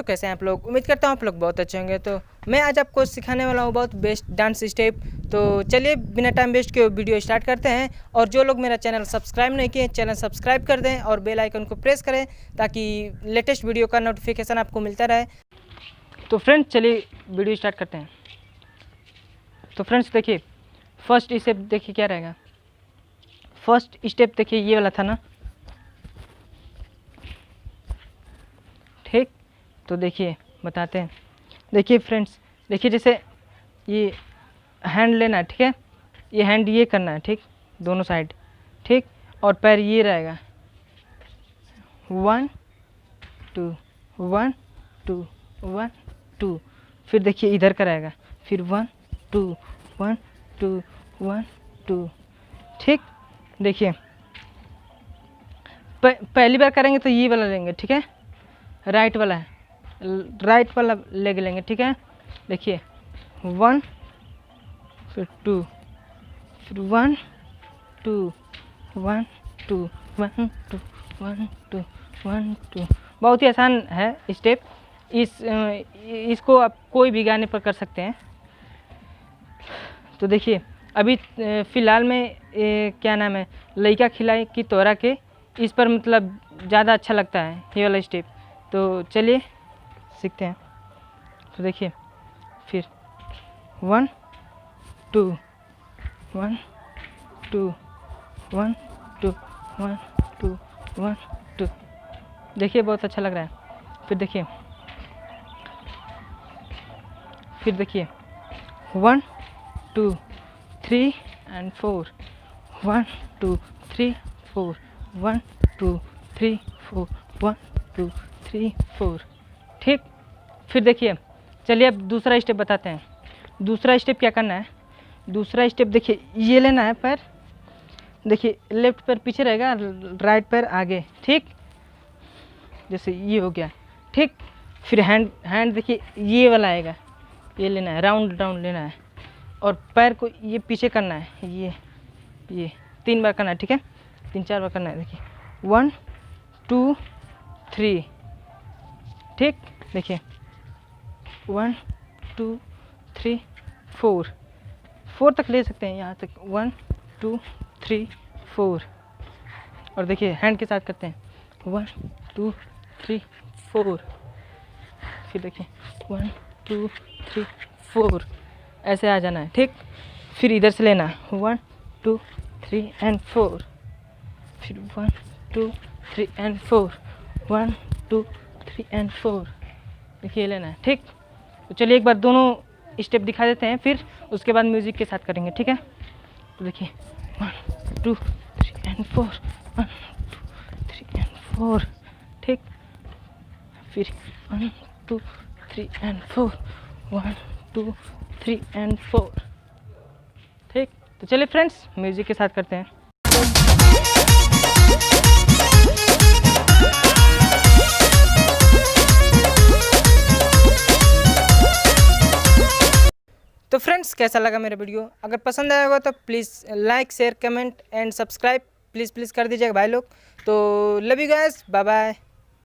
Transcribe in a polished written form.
दोस्तों कैसे हैं आप लोग। उम्मीद करता हूँ आप लोग बहुत अच्छे होंगे। तो मैं आज आपको सिखाने वाला हूँ बहुत बेस्ट डांस स्टेप। तो चलिए बिना टाइम वेस्ट के वीडियो स्टार्ट करते हैं। और जो लोग मेरा चैनल सब्सक्राइब नहीं किए चैनल सब्सक्राइब कर दें और बेल आइकन को प्रेस करें ताकि लेटेस्ट वीडियो का नोटिफिकेशन आपको मिलता रहे। तो फ्रेंड्स चलिए वीडियो स्टार्ट करते हैं। तो फ्रेंड्स देखिए फर्स्ट स्टेप देखिए क्या रहेगा। फर्स्ट स्टेप देखिए ये वाला था ना, ठीक। तो देखिए बताते हैं। देखिए फ्रेंड्स देखिए जैसे ये हैंड लेना है, ठीक है। ये हैंड ये करना है, ठीक, दोनों साइड, ठीक। और पैर ये रहेगा 1 2 1 2 1 2। फिर देखिए इधर का रहेगा, फिर 1 2 1 2 1 2, ठीक। देखिए पहली बार करेंगे तो ये वाला लेंगे, ठीक है, राइट वाला है, राइट वाला लेग लेंगे, ठीक है। देखिए 1 फिर 2 फिर 1 2 1 2 1 2 1 2 1 2। बहुत ही आसान है स्टेप। इसको आप कोई भी गाने पर कर सकते हैं। तो देखिए अभी फ़िलहाल में क्या नाम है, लइका खिलाई की तोरा के, इस पर मतलब ज़्यादा अच्छा लगता है ये वाला स्टेप। तो चलिए सीखते हैं। तो देखिए फिर 1 2 1 2 1 2 1 2 1 2। देखिए बहुत अच्छा लग रहा है। फिर देखिए 1 2 3 and 4 1 2 3 4 1 2 3 4 1 2 3 4, ठीक। फिर देखिए चलिए अब दूसरा स्टेप बताते हैं। दूसरा स्टेप क्या करना है। दूसरा स्टेप देखिए ये लेना है पैर, देखिए लेफ्ट पैर पीछे रहेगा, राइट पैर आगे, ठीक। जैसे ये हो गया, ठीक। फिर हैंड देखिए ये वाला आएगा, ये लेना है, राउंड राउंड लेना है। और पैर को ये पीछे करना है, ये 3 बार करना है, ठीक है, 3-4 बार करना है। देखिए 1 2 3, ठीक। देखिए 1 2 3 4 तक ले सकते हैं, यहाँ तक 1 2 3 4। और देखिए हैंड के साथ करते हैं 1 2 3 4। फिर देखिए 1 2 3 4, ऐसे आ जाना है, ठीक। फिर इधर से लेना 1 2 3 and 4, फिर 1 2 3 and 4 1 2 3 and 4। देखिए लेना है, ठीक। तो चलिए एक बार दोनों स्टेप दिखा देते हैं, फिर उसके बाद म्यूजिक के साथ करेंगे, ठीक है। तो देखिए 1 2 3 and 4 1 2 3 and 4, ठीक। फिर 1 2 3 and 4 1 2 3 and 4, ठीक। तो चलिए फ्रेंड्स म्यूजिक के साथ करते हैं। तो फ्रेंड्स कैसा लगा मेरा वीडियो। अगर पसंद आया होगा तो please like share comment and subscribe please कर दीजिएगा भाई लोग। तो love you guys, bye bye.